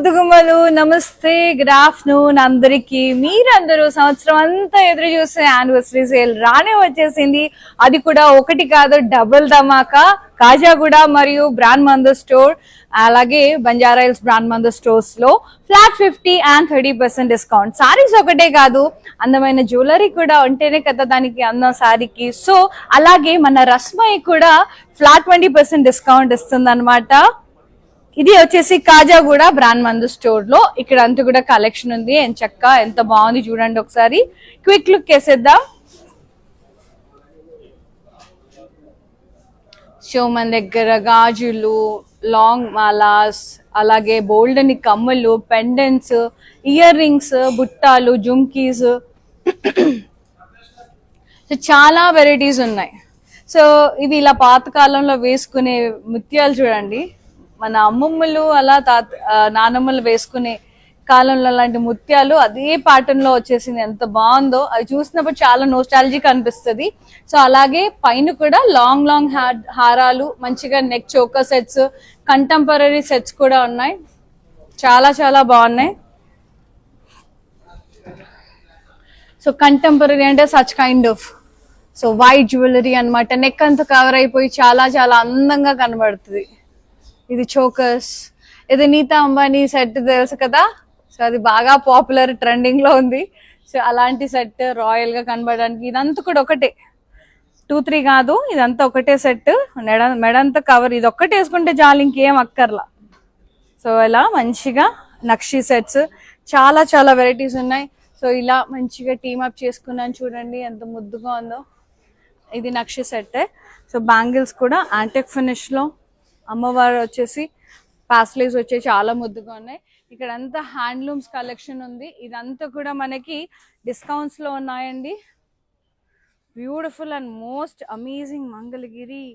ముద్దుగుమ్మలు నమస్తే, good afternoon అందరికి. మీరందరూ సంవత్సరం అంతా ఎదురు చూసే యానివర్సరీ సేల్ రానే వచ్చేసింది. అది కూడా ఒకటి కాదు, డబుల్ ధమాకా. కాజాగూడ మరియు బ్రాండ్ మందర్ స్టోర్, అలాగే Banjara hills brand Mandar stores లో ఫ్లాట్ 50 and 30% డిస్కౌంట్. సారీస్ ఒకటే కాదు, అందమైన జ్యువెలరీ కూడా ఉంటేనే కదా దానికి అందం సారీకి. సో అలాగే మన రస్మై కూడా ఫ్లాట్ 20% డిస్కౌంట్ ఇస్తుంది అనమాట. ఇది వచ్చేసి కాజాగూడ బ్రాండ్ మందర్ స్టోర్ లో. ఇక్కడ అంతా కూడా కలెక్షన్ ఉంది. చక్క ఎంత బాగుంది చూడండి, ఒకసారి క్విక్ లుక్ వేసేద్దాం. సో మన దగ్గర గాజులు, లాంగ్ మాలాస్, అలాగే బోల్డ్ అని కమ్మలు, పెండెంట్స్, ఇయర్ రింగ్స్, బుట్టాలు, జుమ్కీస్, సో చాలా వెరైటీస్ ఉన్నాయి. సో ఇవి ఇలా పాతకాలంలో వేసుకునే ముత్యాలు చూడండి. మన అమ్మమ్మలు అలా నానమ్మలు వేసుకునే కాలంలో అలాంటి ముత్యాలు అదే ప్యాటర్న్ లో వచ్చేసింది. ఎంత బాగుందో అవి చూసినప్పుడు చాలా నోస్టాలజిక్ అనిపిస్తుంది. సో అలాగే పైన కూడా లాంగ్ లాంగ్ హారాలు, మంచిగా neck choker sets, contemporary sets కూడా ఉన్నాయి. చాలా చాలా బాగున్నాయి. సో కంటెంపరీ అంటే such kind of so white jewellery అనమాట. నెక్ అంతా కవర్ అయిపోయి చాలా చాలా అందంగా కనబడుతుంది. ఇది చోకర్స్. ఇది నీతా అంబానీ సెట్ తెలుసు కదా, సో అది బాగా పాపులర్, ట్రెండింగ్ లో ఉంది. సో అలాంటి సెట్ రాయల్ గా కనబడడానికి ఇదంతా కూడా ఒకటే, 2-3 కాదు, ఇదంతా ఒకటే సెట్. మెడంతా కవర్, ఇది ఒక్కటే వేసుకుంటే చాలు, ఇంకేం అక్కర్లా. సో ఇలా మంచిగా నక్షి సెట్స్, చాలా చాలా వెరైటీస్ ఉన్నాయి. సో ఇలా మంచిగా టీమ్ అప్ చేసుకున్నాను చూడండి, ఎంత ముద్దుగా ఉందో. ఇది నక్షి సెట్. సో బ్యాంగిల్స్ కూడా యాంటిక్ ఫినిష్ లో, అమ్మవారు వచ్చేసి పాస్లేస్ వచ్చే చాలా ముద్దుగా ఉన్నాయి. ఇక్కడ అంతా హ్యాండ్లూమ్స్ కలెక్షన్ ఉంది. ఇదంతా కూడా మనకి డిస్కౌంట్స్ లో ఉన్నాయండి. Beautiful and most amazing Mangalagiri.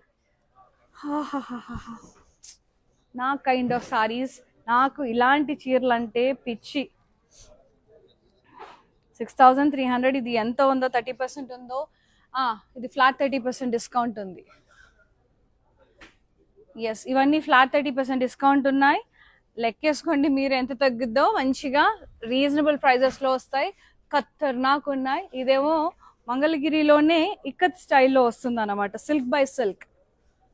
నా కైండ్ ఆఫ్ సారీస్, నాకు ఇలాంటి చీరలు అంటే పిచ్చి. 6300. ఇది ఎంత ఉందో, 30% ఉందో. ఇది ఫ్లాట్ 30% డిస్కౌంట్ ఉంది. ఎస్, ఇవన్నీ ఫ్లాట్ 30% డిస్కౌంట్ ఉన్నాయి. లెక్కేసుకోండి మీరు ఎంత తగ్గుద్దో. మంచిగా రీజనబుల్ ప్రైజెస్ లో వస్తాయి. ఖతర్నాక్ ఉన్నాయి. ఇదేమో మంగళగిరిలోనే ఇక్కత్ స్టైల్లో వస్తుంది అనమాట, silk by silk.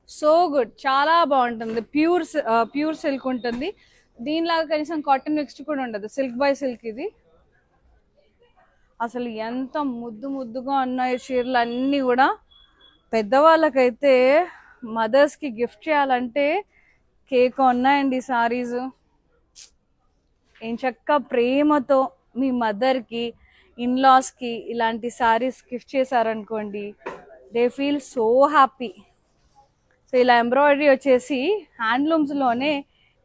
So good, చాలా బాగుంటుంది. ప్యూర్ సిల్క్ ఉంటుంది. దీనిలాగా కనీసం కాటన్ మిక్స్డ్ కూడా ఉండదు, సిల్క్ బై సిల్క్ ఇది. అసలు ఎంత ముద్దుగా ఉన్నాయి చీరలు అన్నీ కూడా. పెద్దవాళ్ళకైతే మదర్స్ కి గిఫ్ట్ చేయాలంటే కేక్ ఉన్నాయండి సారీస్. ఏం చక్క ప్రేమతో మీ మదర్ కి, ఇన్లాస్ కి ఇలాంటి సారీస్ గిఫ్ట్ చేశారనుకోండి, they feel so happy. So ఇలా ఎంబ్రాయిడరీ వచ్చేసి హ్యాండ్లూమ్స్ లోనే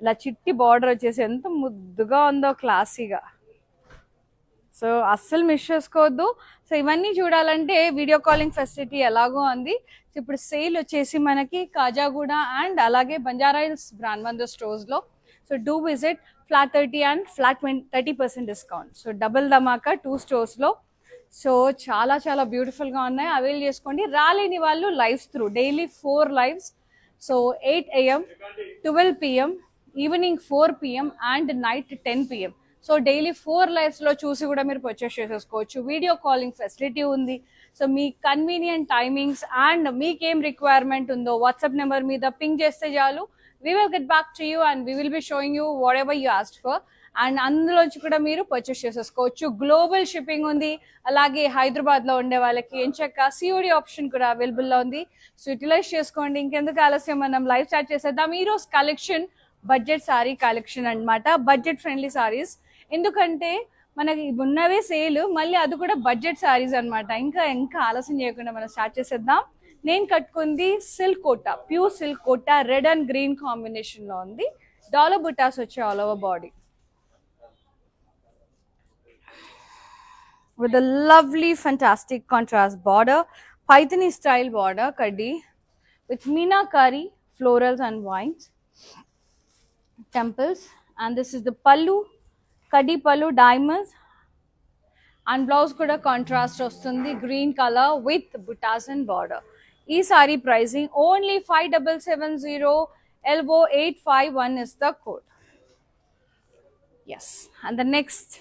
ఇలా చిట్టి బార్డర్ వచ్చేసి ఎంత ముద్దుగా ఉందో, క్లాసీగా. సో అస్సలు మిస్ చేసుకోవద్దు. సో ఇవన్నీ చూడాలంటే వీడియో కాలింగ్ ఫెసిలిటీ ఎలాగో ఉంది. సో ఇప్పుడు సేల్ వచ్చేసి మనకి కాజాగూడ అండ్ అలాగే Banjara hills brand Mandar stores లో. So do visit flat 30 and flat 30% discount. So double Dhamaka 2 stores లో. సో చాలా చాలా బ్యూటిఫుల్ గా ఉన్నాయి, అవైల్ చేసుకోండి. రాలేని వాళ్ళు lives through, daily 4 lives. So 8 AM, 12 PM, evening 4 PM and night 10 PM. So daily 4 lives లో చూసి కూడా మీరు పర్చేస్ చేసేసుకోవచ్చు. వీడియో కాలింగ్ ఫెసిలిటీ ఉంది. So me convenient timings and మీకేం రిక్వైర్మెంట్ ఉందో వాట్సాప్ నెంబర్ మీద పింగ్ చేస్తే చాలు. We will get back to you and we will be showing you what ever you asked for. And అందులోంచి కూడా మీరు పర్చేస్ చేసేసుకోవచ్చు. గ్లోబల్ షిప్పింగ్ ఉంది. అలాగే హైదరాబాద్ లో ఉండే వాళ్ళకి ఎంచక్క సిఓడి ఆప్షన్ కూడా అవైలబుల్ లో ఉంది. సో యూటిలైజ్ చేసుకోండి. ఇంకెందుకు ఆలస్యం, మనం లైవ్ స్టార్ట్ చేసేద్దాం. ఈ రోజు కలెక్షన్ బడ్జెట్ సారీ కలెక్షన్ అన్నమాట, బడ్జెట్ ఫ్రెండ్లీ సారీస్. ఎందుకంటే మనకి ఉన్నవే సేల్, మళ్ళీ అది కూడా బడ్జెట్ సారీస్ అనమాట. ఇంకా ఆలస్యం చేయకుండా మనం స్టార్ట్ చేసేద్దాం. నేను కట్టుకుంది silk Kota, pure silk Kota, red and green combination లో ఉంది. డాలర్ బుటాస్ వచ్చే ఆల్ ఓవర్ బాడీ with a lovely fantastic contrast border, Paithani style border kaddi with meenakari florals and vines, temples. And this is the pallu, kaddi pallu, diamonds, and blouse kuda contrast vastundi, green color with buttas and border. Ee saree pricing only 5770, LO 851 is the code. Yes. And the next,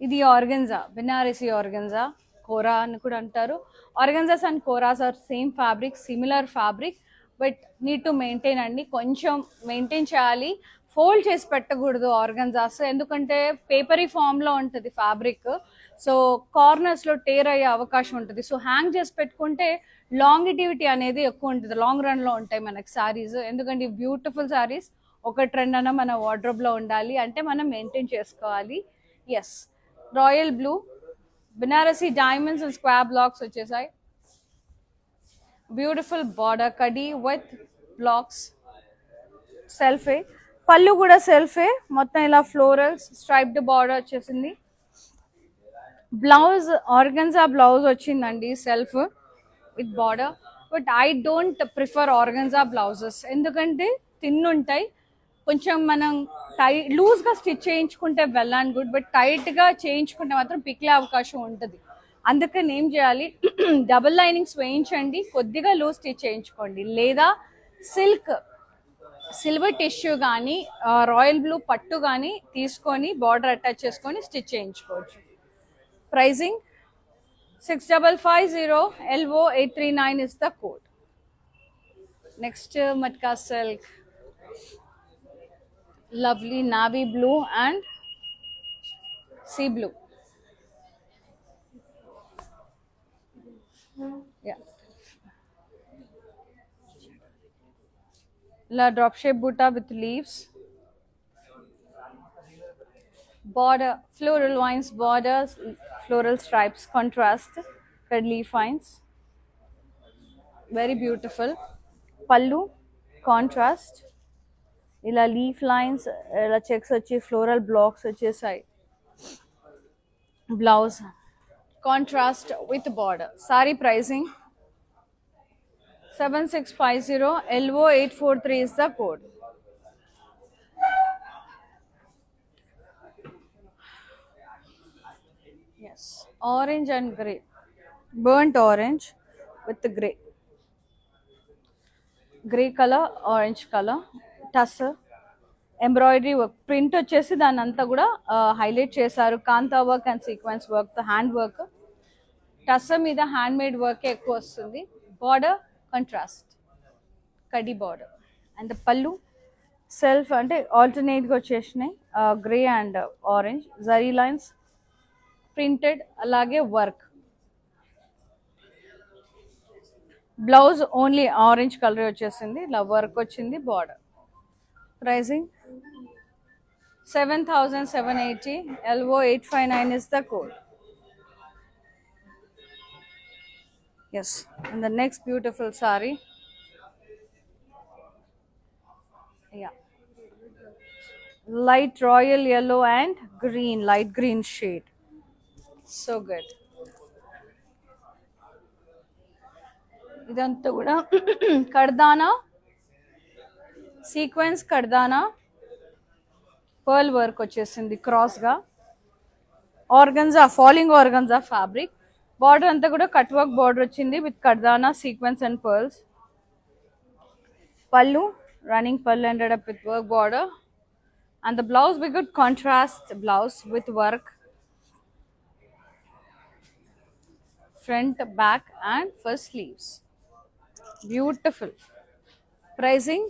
ఇది organza, Banarasi organza, kora అని కూడా అంటారు. Organzas and koras are same fabric, similar fabric, but need to maintain అండి, కొంచెం maintain చేయాలి. Fold చేసి పెట్టకూడదు organzas, ఎందుకంటే పేపరీ ఫామ్లో ఉంటుంది ఫ్యాబ్రిక్. సో కార్నర్స్లో టేర్ అయ్యే అవకాశం ఉంటుంది. సో హ్యాంగ్ చేసి పెట్టుకుంటే లాంగిటివిటీ అనేది ఎక్కువ ఉంటుంది, లాంగ్ రన్లో ఉంటాయి మనకి శారీస్. ఎందుకంటే బ్యూటిఫుల్ శారీస్ ఒక ట్రెండ్ అన్న మన వార్డ్రోబ్లో ఉండాలి అంటే మనం మెయింటైన్ చేసుకోవాలి. Yes, royal blue, Banarasi diamonds and square blocks వచ్చేసాయి. బ్యూటిఫుల్ బార్డర్ కడీ విత్ బ్లాక్స్, సెల్ఫే. పళ్ళు కూడా సెల్ఫే, మొత్తం ఇలా ఫ్లోరల్స్ స్ట్రైప్డ్ బార్డర్ వచ్చేసింది. బ్లౌజ్ ఆర్గన్జా బ్లౌజ్ వచ్చిందండి, self with border. But I don't prefer organza blouses, ఎందుకంటే తిన్నుంటాయి. కొంచెం మనం లూజ్గా స్టిచ్ చేయించుకుంటే వెల్ అండ్ గుడ్, బట్ టైట్గా చేయించుకుంటే మాత్రం పిక్లే అవకాశం ఉంటుంది. అందుకని ఏం చేయాలి, డబుల్ లైనింగ్స్ వేయించండి, కొద్దిగా లూజ్ స్టిచ్ చేయించుకోండి, లేదా సిల్వర్ టిష్యూ కానీ రాయల్ బ్లూ పట్టు కానీ తీసుకొని బార్డర్ అటాచ్ చేసుకొని స్టిచ్ చేయించుకోవచ్చు. Pricing 6550, LO 839 is the code. Next, Matka silk, lovely navy blue and sea blue. Yeah, la drop shape butta with leaves, border floral vines, borders, floral stripes, contrast, curly vines, very beautiful. Pallu contrast, ఇలా leaf lines, ఇలా checks వచ్చి floral blocks వచ్చేసాయి. Blouse contrast with border. Sorry pricing 7650, LO 843 is the code. Yes, orange and grey, burnt orange with grey, grey colour, orange colour, tussar, embroidery work, print వచ్చేసి దాన్ని అంతా కూడా highlight చేశారు. Kantha work and sequence work, hand work. Tussar మీద hand made work ఎక్కువ వస్తుంది. Border contrast కడి border. And pallu self అంటే ఆల్టర్నేట్గా వచ్చేసినాయి, grey and orange, zari lines printed, అలాగే work. Blouse only orange colour వచ్చేసింది, ఇలా వర్క్ వచ్చింది border. Pricing 7780, LO 859 is the code. Yes, and the next beautiful saree. Yeah, light royal yellow and green, light green shade, so good. ఇదంతా కూడా kardana sequence, kardana pearl work వచ్చేసింది క్రాస్గా. Organza, falling organza fabric. Border అంతా కూడా cut work border వచ్చింది with kardana sequence and pearls. Pallu running pallu ended up with work border. And the blouse వి good contrast blouse with work, front, back and for sleeves. Beautiful. Pricing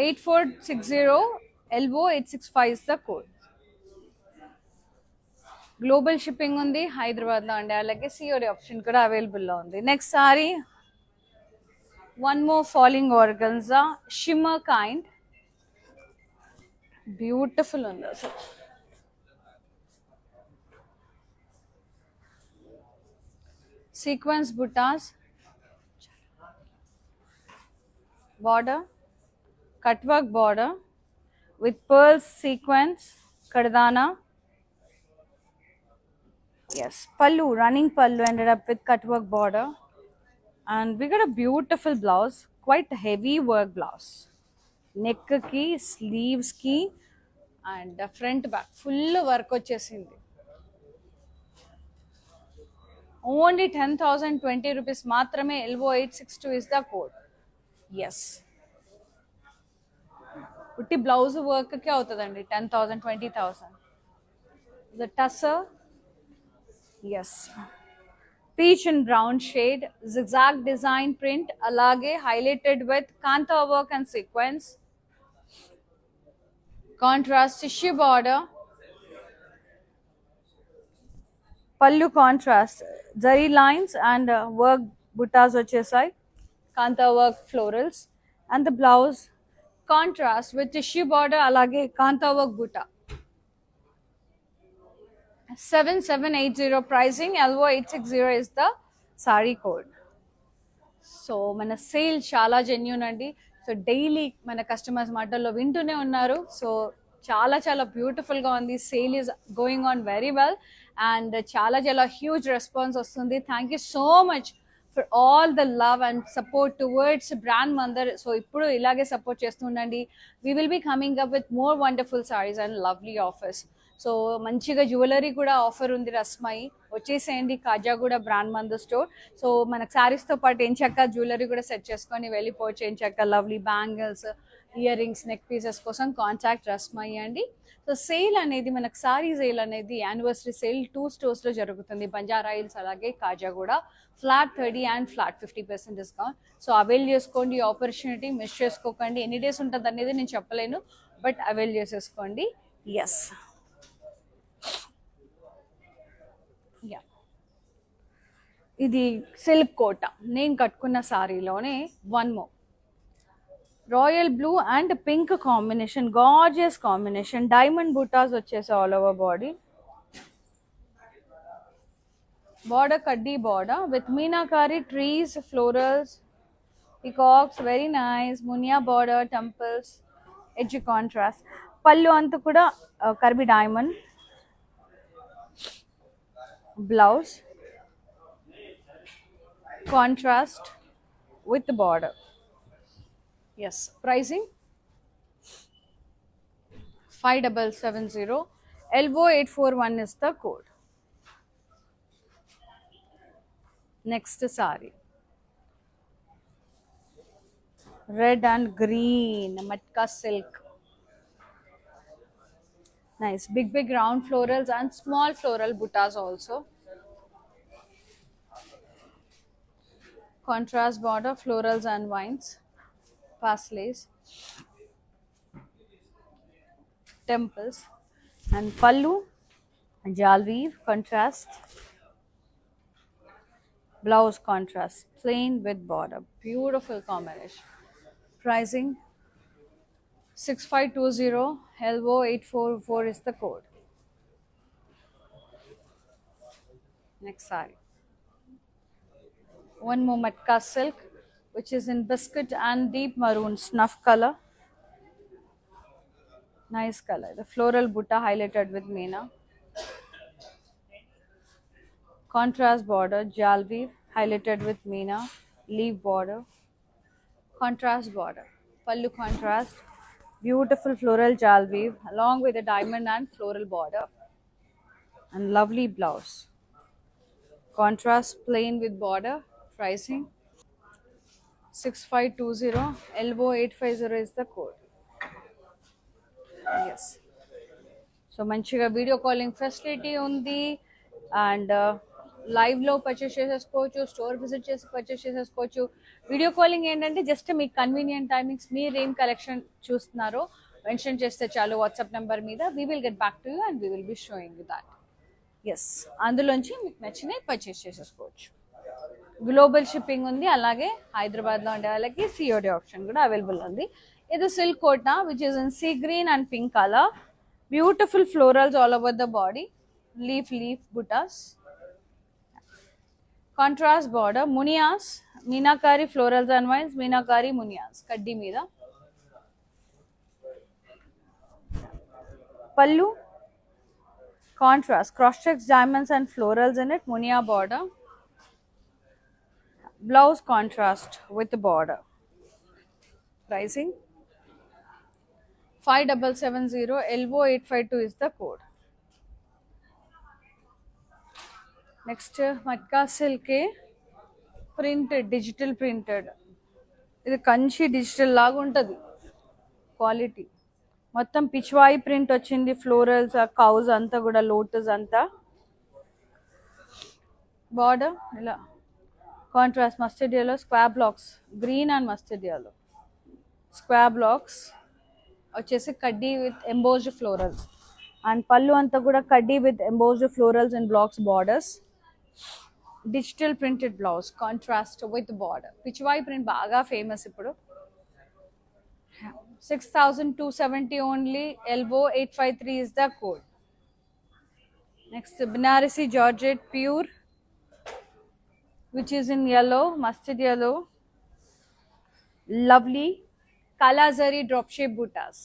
8460, LO 865 is the code. Global shipping undi Hyderabad lo andi, alage COD option kuda available lo undi. Next saree, one more falling organza, shimmer kind, beautiful undi asalu. Sequence buttas, border, cut work border with pearls sequence, kardana. Yes, pallu, running pallu ended up with cut work border, and we got a beautiful blouse, quite heavy work blouse, neck ki, sleeves ki and front back full work వచ్చేసింది. Only 10,020 rupees మాత్రమే, LO 862 is the code. Yes. ఉట్టి blouse వర్క్కే అవుతుందండి 10,000 20,000. The tussar, yes, peach and brown shade, zigzag design print, అలాగే highlighted with kantha work and sequence. Contrast tissue border, pallu contrast zari lines and work butas వచ్చేసాయి, kantha work florals. And the blouse contrast with tissue border అలాగే kantha work buta. 7780 pricing, LO860 is the saree code. So మన sale చాలా genuine అండి. So daily మన customers మాటల్లో వింటూనే ఉన్నారు. So చాలా చాలా బ్యూటిఫుల్గా ఉంది. Sale is going on very well and చాలా చాలా హ్యూజ్ రెస్పాన్స్ వస్తుంది. Thank you so much for all the love and support towards brand Mandir. So ఇప్పుడు ఇలాగే సపోర్ట్ చేస్తుండండి. We will be coming up with more wonderful saris and lovely offers. So మంచిగా jewellery కూడా offer ఉంది రస్మయి, వచ్చేసేయండి Kajaguda brand Mandir store. So మనకు శారీస్తో పాటు ఎంచక్క జ్యువెలరీ కూడా సెట్ చేసుకొని వెళ్ళిపోవచ్చు. ఎంచక్క lovely bangles, ear rings, neck pieces కోసం కాంటాక్ట్ రస్మయి అండి. సో సేల్ అనేది మనకు సారీ సేల్ అనేది యానివర్సరీ సేల్ 2 స్టోర్స్లో జరుగుతుంది, బంజారా హిల్స్ అలాగే Kajaguda. Flat 30 and flat 50% discount. So avail చేసుకోండి ఆపర్చునిటీ, మిస్ చేసుకోకండి. ఎన్ని డేస్ ఉంటుంది అనేది నేను చెప్పలేను, బట్ అవైల్ చేసేసుకోండి. ఎస్, ఇది సిల్క్ కోట నేను కట్టుకున్న సారీలోనే one more royal blue and pink combination, gorgeous combination. Diamond butas వచ్చేసి ఆల్ ఓవర్ బాడీ, బార్డర్ కడ్డీ border with meenakari trees, florals, peacocks, very nice. Muniya border, temples, edge contrast. పళ్ళు అంతా కూడా Karbi diamond. Blouse contrast with the border. Yes, pricing 5770, LO841 is the code. Next saree, red and green matka silk. Nice big round florals and small floral buttas also. Contrast border, florals and vines, paslays, temples, and pallu, jal weave, contrast. Blouse contrast, plain with border. Beautiful combination. Pricing 6520, LO844 is the code. Next saree, one more matka silk, which is in biscuit and deep maroon snuff color. Nice color. The floral butta highlighted with meena. Contrast border, jal weave, highlighted with meena, leaf border. Contrast border, pallu contrast, beautiful floral jal weave along with a diamond and floral border, and lovely blouse. Contrast plain with border. Pricing 6520, LO850 is the code. Yes. So మంచిగా video calling facility ఉంది and లైవ్లో purchase చేసేసుకోవచ్చు, store visit చేసి purchase చేసేసుకోవచ్చు. Video calling ఏంటంటే just మీకు convenient timings, మీరు ఏం కలెక్షన్ చూస్తున్నారో మెన్షన్ చేస్తే చాలు వాట్సాప్ నెంబర్ మీద. We will get back to you and we will be showing you that. Yes, అందులోంచి మీకు నచ్చినవి పర్చేస్ చేసేసుకోవచ్చు. గ్లోబల్ షిప్పింగ్ ఉంది, అలాగే హైదరాబాద్లో ఉండే వాళ్ళకి సిఓడి ఆప్షన్ కూడా అవైలబుల్ ఉంది. ఇది silk kota which is in sea green and pink colour. Beautiful florals all over the body, leaf butas. Contrast border, మునియాస్, meenakari florals and vines, meenakari మునియాస్ కడ్డీ మీద. Pallu contrast, cross checks, diamonds and florals in it, munia border. Blouse contrast with the border. Pricing 5770, LO852 is the code. Next matka silk printed, digital printed. ఇది Kanchi digital లాగా ఉంటుంది quality. మొత్తం Pichwai print వచ్చింది, florals cows అంతా కూడా, lotus అంతా. Border ఇలా contrast mustard yellow square blocks, green and mustard yellow square blocks వచ్చేసి కడ్డీ విత్ ఎంబోజ్డ్ ఫ్లోరల్స్. అండ్ పళ్ళు అంతా కూడా కడ్డీ with embossed florals and blocks borders. Digital printed blouse contrast with border. Pichwai print బాగా ఫేమస్ ఇప్పుడు. 6,270 only. Elbow 853 is the code. Next Banarasi Georgette pure, which is in yellow, mustard yellow. Lovely Kala Zari drop shape buttas.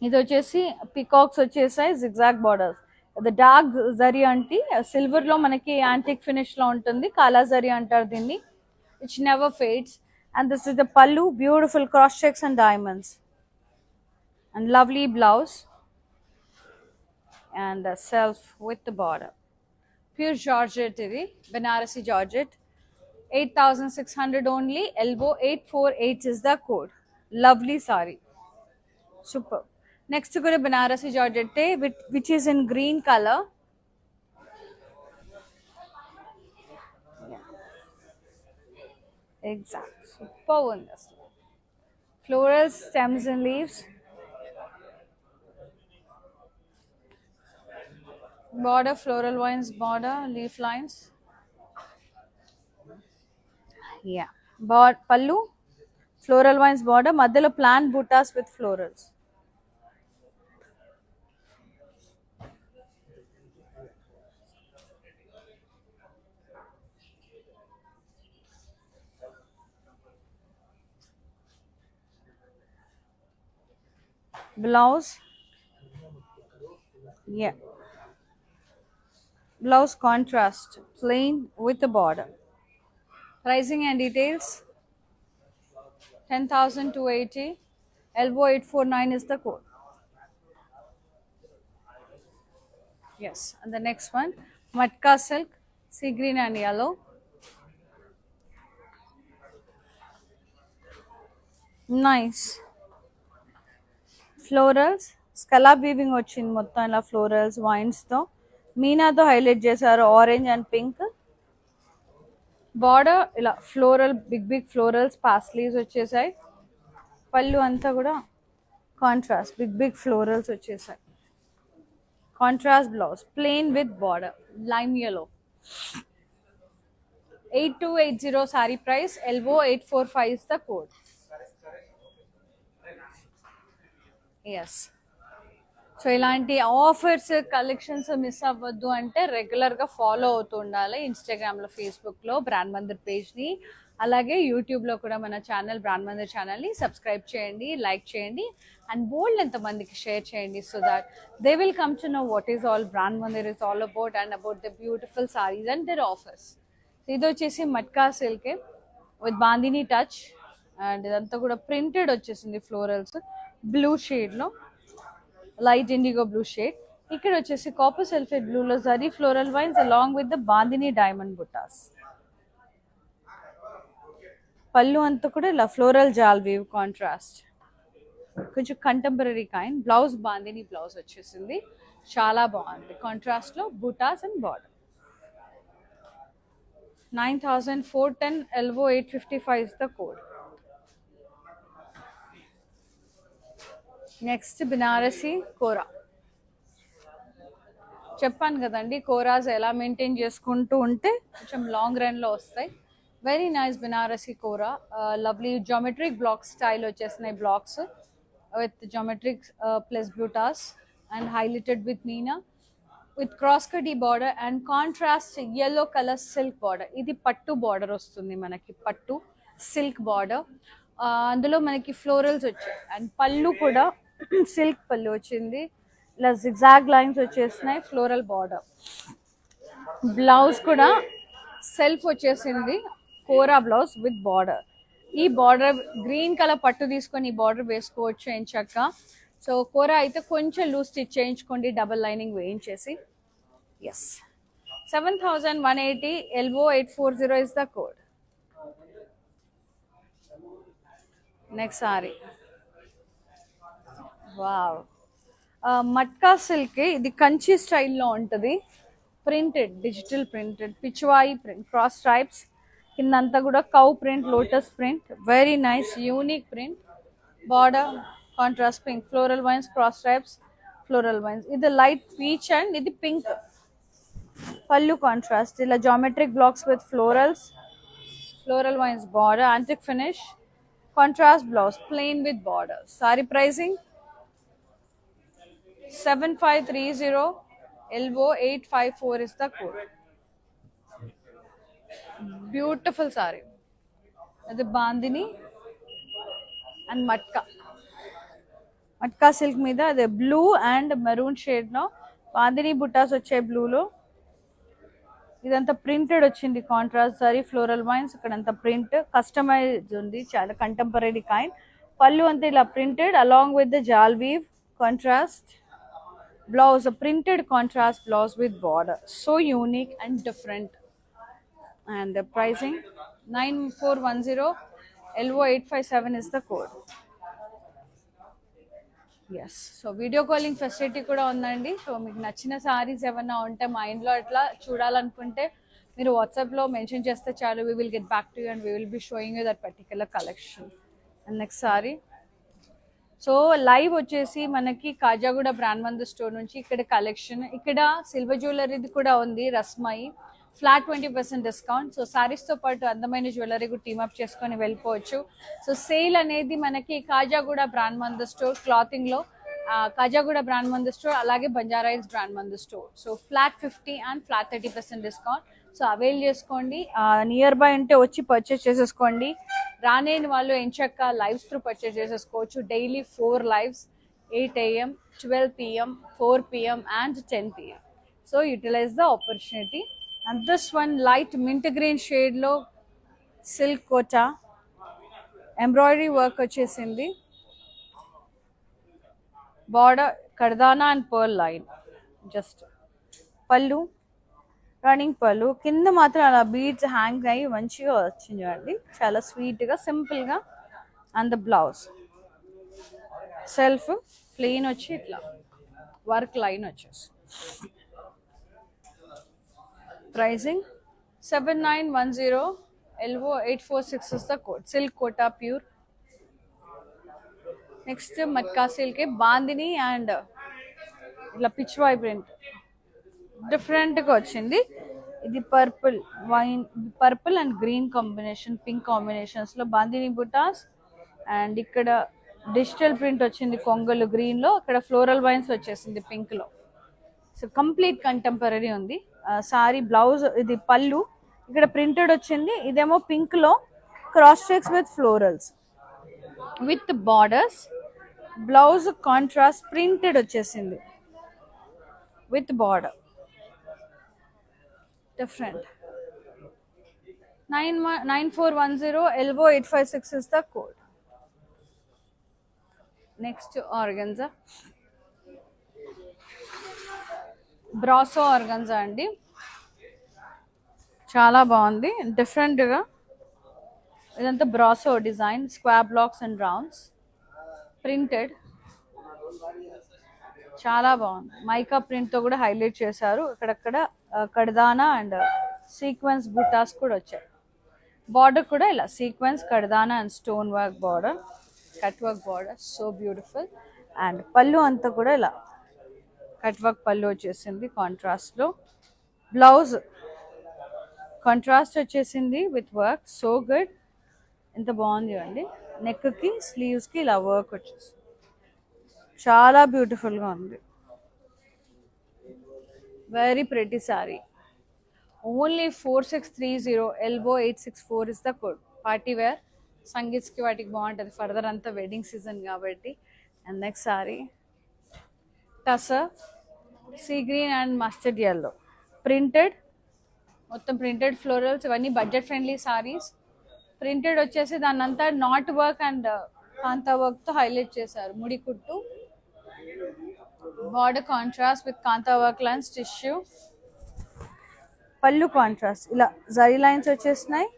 ఇది వచ్చేసి peacocks వచ్చేసాయి, zigzag borders. The dark zari అంటే silver లో మనకి antique finish లో ఉంటుంది, కాలా జరీ అంటారు దీన్ని, which never fades. And this is the pallu, beautiful cross checks and diamonds and lovely blouse and the self with the border. Pure georgette, ఇది Banarasi georgette. 8,600 only. Elbow 848 is the code. Lovely saree, super. Next కూడా Banarasi georgette which is in green color. Exact, super ఉంది అసలు. Floral stems and leaves. Border floral vines, border leaf lines. Yeah. Pallu floral vines border, మధ్యలో plant buttas with florals. Blouse, yeah, blouse contrast plain with the border. Pricing and details 10,280. Elbow 849 is the code. Yes, and the next one matka silk, sea green and yellow. Nice florals, scallop weaving వచ్చింది మొత్తం ఇలా florals వైన్స్తో, మీనాతో highlight చేశారు orange and pink. Border ఇలా floral, big big florals paisleys వచ్చేసాయి. పళ్ళు అంతా కూడా కాంట్రాస్ట్ బిగ్ బిగ్ ఫ్లోరల్స్ వచ్చేసాయి. Contrast blouse plain with border, lime yellow. 8280 sari price. Elbow 845 is the code. Yes. So ఇలాంటి ఆఫర్స్ కలెక్షన్స్ మిస్ అవ్వద్దు అంటే రెగ్యులర్గా ఫాలో అవుతూ ఉండాలి ఇన్స్టాగ్రామ్లో, ఫేస్బుక్లో బ్రాండ్ మందిర్ పేజ్ని, అలాగే యూట్యూబ్లో కూడా మన ఛానల్ బ్రాండ్ మందిర్ ఛానల్ని సబ్స్క్రైబ్ చేయండి, లైక్ చేయండి అండ్ బోల్డ్ ఎంతమందికి షేర్ చేయండి, so that they will come to know what is all brand Mandir is all about and about the beautiful saris and their offers. ఇది వచ్చేసి matka silk with bandhani touch and ఇదంతా కూడా printed వచ్చేసింది ఫ్లోరల్స్ బ్లూ షేడ్లో, light indigo blue shade. ఇక్కడ వచ్చేసి copper sulphate బ్లూలో zari floral vines along with the bandhani diamond butas. Pallu అంతా కూడా ఇలా ఫ్లోరల్ జాల్ వీవ్ కాంట్రాస్ట్, కొంచెం contemporary kind. Blouse bandhani blouse వచ్చేసింది, చాలా బాగుంది కాంట్రాస్ట్లో butas and border. 9,410. Elbow 855 is the code. Next Banarasi kora. చెప్పాను కదండి కోరాస్ ఎలా మెయింటైన్ చేసుకుంటూ ఉంటే కొంచెం లాంగ్ రన్లో వస్తాయి. Very nice Banarasi kora, lovely geometric block style వచ్చేసినాయి, blocks with geometric plus butas and highlighted with meena with cross కటీ border and contrast yellow colour silk border. ఇది పట్టు బార్డర్ వస్తుంది మనకి, పట్టు సిల్క్ బార్డర్. అందులో మనకి ఫ్లోరల్స్ వచ్చాయి అండ్ పళ్ళు కూడా సిల్క్ పళ్ళు వచ్చింది, ఇలా జిగ్జాగ్ లైన్స్ వచ్చేసినాయి, ఫ్లోరల్ బార్డర్. బ్లౌజ్ కూడా సెల్ఫ్ వచ్చేసింది, కోరా బ్లౌజ్ విత్ బార్డర్. ఈ బార్డర్ గ్రీన్ కలర్ పట్టు తీసుకొని ఈ బార్డర్ వేసుకోవచ్చు ఎంచక్క. సో కోరా అయితే కొంచెం లూజ్ స్టిచ్ చేయించుకోండి, డబల్ లైనింగ్ వేయించేసి. Yes, 7,180. Elbow 840 is the code. Next saree. Wow, matka silk. ఇది కంచి స్టైల్లో ఉంటుంది. Printed, digital printed, Pichwai print, cross stripes, కిందంతా కూడా cow print, lotus print, very nice unique print. Border contrast pink, floral vines, cross stripes, floral vines. ఇది light peach and ఇది pink. Pallu contrast, ఇలా geometric blocks with florals, floral vines, border, antique finish, contrast blouse, plain with border. Sorry pricing 7530. Elbow 854 is the code. Beautiful saree. అది bandhani and matka. Matka silk మీద అదే blue and maroon shade లో బాందిని బుట్టాస్ వచ్చాయి బ్లూలో. ఇదంతా printed వచ్చింది contrast sari, floral vines, ఇక్కడంతా print customise ఉంది, చాలా కంటెంపరీ కైండ్. పళ్ళు అంతా ఇలా printed along with the jaal weave, contrast blouse, a printed contrast blouse with border, so unique and different. And the pricing 9410. Elbow 857 is the code. Yes, so video calling facility kuda undandi. So meeku nachina sarees evanna unte mind lo atla chudalanunte మీరు వాట్సాప్లో mention చేస్తే చాలు, we will get back to you and we will be showing you that particular collection. And next saree. So live వచ్చేసి మనకి Khajaguda brand Mandir store నుంచి ఇక్కడ collection. ఇక్కడ silver జ్యువెలరీది కూడా ఉంది, రస్మయి, ఫ్లాట్ 20% డిస్కౌంట్. సో సారీస్తో పాటు అందమైన జ్యువెలరీ కూడా టీమప్ చేసుకొని వెళ్ళిపోవచ్చు. సో సేల్ అనేది మనకి Khajaguda brand Mandir store క్లాతింగ్లో, Khajaguda brand Mandir store, అలాగే Banjara Hills brand Mandir store. So flat 50 and flat 30% discount. So avail చేసుకోండి. నియర్ బై ఉంటే వచ్చి పర్చేస్ చేసేసుకోండి. రానేని వాళ్ళు ఎంచక్క లైవ్స్ త్రూ పర్చేస్ చేసేసుకోవచ్చు. Daily 4 lives, 8 AM, 12 PM, 4 PM and 10 PM. So utilise the opportunity. And this one light mint green షేడ్లో silk kota embroidery work వచ్చేసింది. Border కర్దానా and pearl line, just pallu running pallu, కింద మాత్రం అలా బీడ్స్ హ్యాంగ్ అయ్యి మంచిగా వచ్చింది చూడండి, చాలా స్వీట్గా సింపుల్గా. And the blouse self plain వచ్చి ఇట్లా వర్క్ లైన్ వచ్చేసి. Pricing 7910. Elbow 846 is the code. Silk kota pure. Next matka silk bandhani and ఇట్లా పిచ్వాయి ప్రింట్ డిఫరెంట్గా వచ్చింది. ఇది purple vine, purple and green combination, pink కాంబినేషన్స్లో బాందిని బుటాస్. అండ్ ఇక్కడ డిజిటల్ ప్రింట్ వచ్చింది కొంగలు గ్రీన్లో, ఇక్కడ ఫ్లోరల్ వైన్స్ వచ్చేసింది పింక్లో. సో కంప్లీట్ కంటెంపరీ ఉంది. సారీ బ్లౌజ్ ఇది పళ్ళు, ఇక్కడ ప్రింటెడ్ వచ్చింది. ఇదేమో పింక్లో cross checks with florals with borders. Blouse contrast printed వచ్చేసింది with border, different. 9410. Elbow 856 is the code. Next organza, brasso organza అండి, చాలా బాగుంది డిఫరెంట్గా. ఇదంతా brasso design, square blocks and rounds, printed, చాలా బాగుంది. మైకా ప్రింట్తో కూడా హైలైట్ చేశారు. ఇక్కడక్కడ కడ్దానా అండ్ సీక్వెన్స్ బుటాస్ కూడా వచ్చాయి. బార్డర్ కూడా ఇలా సీక్వెన్స్, కడ్దానా and stone work border, cut work border, so beautiful. And పళ్ళు అంతా కూడా ఇలా కట్ వర్క్ పళ్ళు వచ్చేసింది కాంట్రాస్ట్లో. బ్లౌజ్ కాంట్రాస్ట్ వచ్చేసింది విత్ వర్క్, సో గుడ్. ఎంత బాగుంది అండి. నెక్కి స్లీవ్స్కి ఇలా వర్క్ వచ్చేసి చాలా బ్యూటిఫుల్గా ఉంది. Very pretty sari. Only 4630. Elbow 864 is the code. Party wear, సంగీత్స్కి వాటికి బాగుంటుంది. ఫర్దర్ అంతా వెడ్డింగ్ సీజన్ కాబట్టి. And next sari tussar sea green and mustard yellow, printed, మొత్తం ప్రింటెడ్ ఫ్లోరల్స్. ఇవన్నీ బడ్జెట్ ఫ్రెండ్లీ సారీస్. ప్రింటెడ్ వచ్చేసి దాన్ని అంతా నాట్ వర్క్ అండ్ కాంతా వర్క్తో హైలైట్ చేశారు. ముడి కుట్టు, border contrast with kantha work lines, tissue, పళ్ళు కాంట్రాస్ట్ ఇలా జరీ లైన్స్ వచ్చేసినాయి.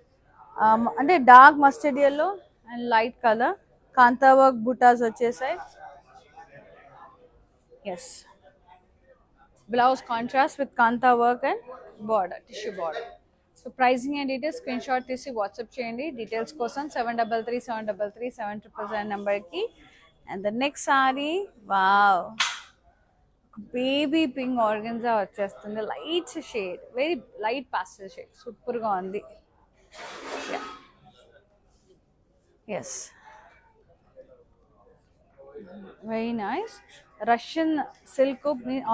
అంటే dark mustard yellow and light colour kantha work butas వచ్చేసాయి. Yes, blouse contrast with kantha work and border, tissue border. So pricing and details screenshot తీసి WhatsApp చేయండి. Details కోసం 7337337000 నెంబర్కి. And the next sari, wow, baby pink organza వచ్చేస్తుంది. Light shade, very light pastel shade, సూపర్గా ఉంది. Yes, very nice. Russian silk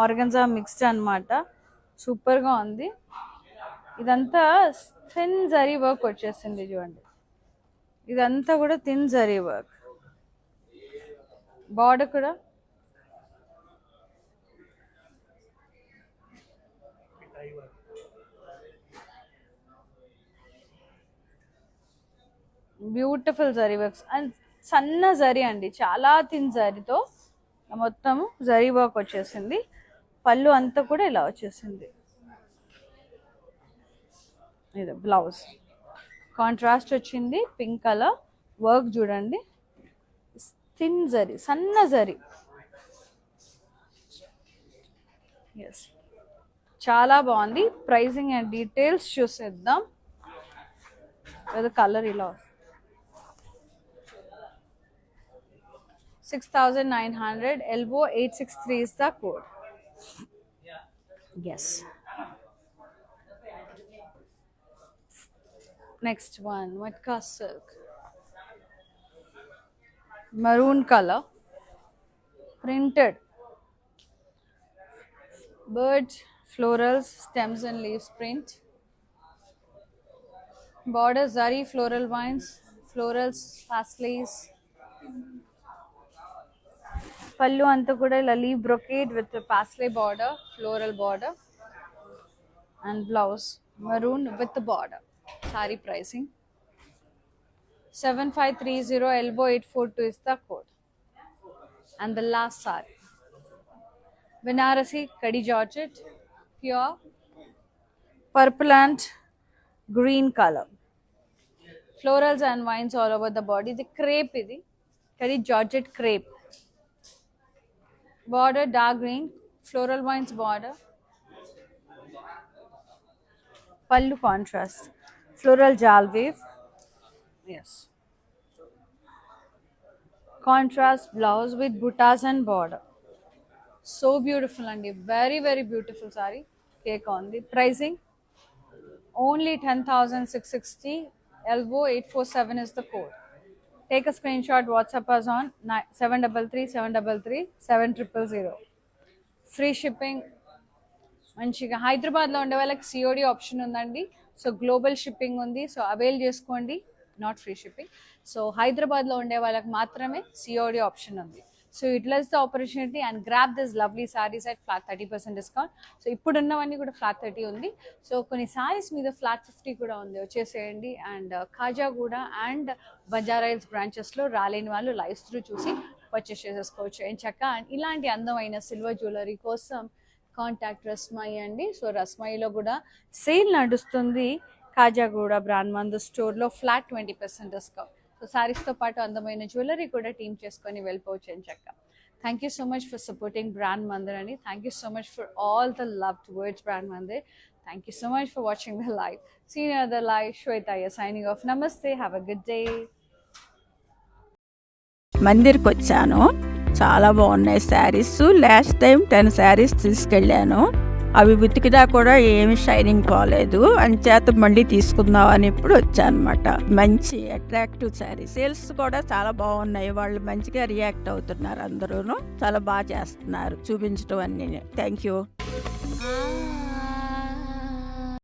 organza mixed అనమాట, సూపర్గా ఉంది. ఇదంతా థిన్ జరీ వర్క్ వచ్చేసింది చూడండి, ఇదంతా కూడా థిన్ జరీ వర్క్. బార్డర్ కూడా బ్యూటిఫుల్ జరీ వర్క్స్ అండ్ సన్న జరీ అండి, చాలా థిన్ జరీతో మొత్తం జరీ వర్క్ వచ్చేసింది. పళ్ళు అంతా కూడా ఇలా వచ్చేసింది. ఇది బ్లౌజ్ కాంట్రాస్ట్ వచ్చింది, పింక్ కలర్ వర్క్ చూడండి, థిన్ జరీ, సన్న జరీ. ఎస్, చాలా బాగుంది. ప్రైజింగ్ అండ్ డీటెయిల్స్ చూసేద్దాం. కలర్ ఇలా 6900, elbow 863 is the code. Yes. Next one, Matka silk, maroon color, printed, birds, florals, stems and leaves print, border zari, floral vines, florals, paisleys. పళ్ళు అంతా కూడా ఇలా leave brocade with parsley border, floral border and blouse maroon with border. Sorry pricing 7530, elbow 842 is the code. And the last saree, Banarasi Kadi Georgette, pure purple and green color, florals and vines all over the body. The crepe idi Kadi Georgette crepe, border dark green, floral vines border, pallu contrast, floral jal wave. Yes, contrast blouse with buttas and border. So beautiful and very very beautiful saree. Cake on the pricing only 10,660, elbow 847 is the code. Take a screenshot, WhatsApp us on 7337337000. Free shipping. మంచిగా హైదరాబాద్లో ఉండే వాళ్ళకి COD option ఉందండి. So global shipping ఉంది, so avail చేసుకోండి. Not free shipping. So హైదరాబాద్లో ఉండే వాళ్ళకి మాత్రమే సిఓడి ఆప్షన్ ఉంది. So utilise the opportunity and grab this lovely sarees at flat 30% discount. So ఇప్పుడు ఉన్నవన్నీ కూడా ఫ్లాట్ 30 ఉంది. సో కొన్ని సారీస్ మీద ఫ్లాట్ 50 కూడా ఉంది, వచ్చేసేయండి. అండ్ ఖాజాగూడ అండ్ బంజారాహిల్స్ బ్రాంచెస్లో రాలేని వాళ్ళు లైవ్స్ త్రూ చూసి పర్చేస్ చేసేసుకోవచ్చు ఎంచక్క. అండ్ ఇలాంటి అందమైన సిల్వర్ జ్యువెలరీ కోసం కాంటాక్ట్ రస్మయి అండి. సో రస్మయిలో కూడా సేల్ నడుస్తుంది. ఖాజాగూడ బ్రాండ్ మందు స్టోర్లో ఫ్లాట్ 20% డిస్కౌంట్. సో శారీస్తో పాటు అందమైన జ్యువెలరీ కూడా టీమ్ చేసుకొని వెళ్ళిపోవచ్చు ఎంచక్క. Thank you so much for supporting brand Mandir అండి. Thank you so much for all the love towards brand Mandir. Thank you so much for watching the live. See you in the live. Shwetayya signing off. Namaste, have a good day. మందిర్కి వచ్చాను, చాలా బాగున్నాయి saris. Last time 10 saris తీసుకెళ్ళాను, అవి ఉతికిదా కూడా ఏమి shining పోలేదు. అంచేత మళ్ళీ తీసుకుందాం అని ఇప్పుడు వచ్చానమాట. మంచి అట్రాక్టివ్ శారీ. సేల్స్ కూడా చాలా బాగున్నాయి, వాళ్ళు మంచిగా రియాక్ట్ అవుతున్నారు, అందరూ చాలా బాగా చేస్తున్నారు చూపించడం అన్నీ. Thank you.